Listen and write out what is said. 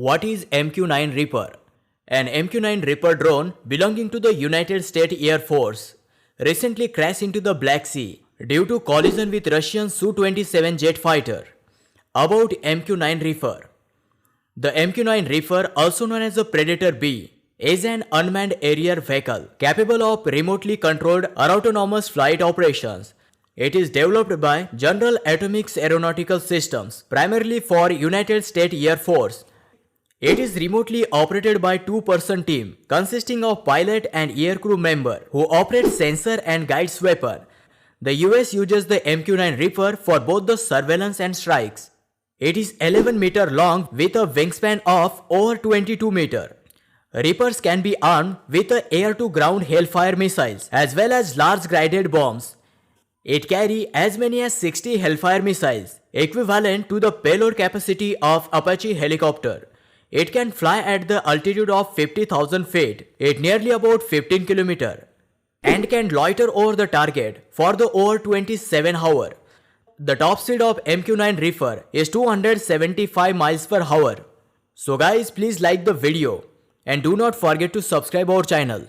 What is MQ-9 Reaper? An MQ-9 Reaper drone belonging to the United States Air Force recently crashed into the Black Sea due to collision with Russian Su-27 jet fighter. About MQ-9 Reaper. The MQ-9 Reaper, also known as the Predator B, is an unmanned aerial vehicle capable of remotely controlled or autonomous flight operations. It is developed by General Atomics Aeronautical Systems, primarily for United States Air Force. It is remotely operated by two-person team consisting of pilot and aircrew member who operate sensor and guides weapon. The US uses the MQ-9 Reaper for both the surveillance and strikes. It is 11 meter long with a wingspan of over 22 meter. Reapers can be armed with air-to-ground Hellfire missiles as well as large guided bombs. It carries as many as 60 Hellfire missiles, equivalent to the payload capacity of Apache helicopter. It can fly at the altitude of 50,000 feet, at nearly about 15 km, and can loiter over the target for the over 27 hours. The top speed of MQ-9 Reaper is 275 miles per hour. So guys, please like the video and do not forget to subscribe our channel.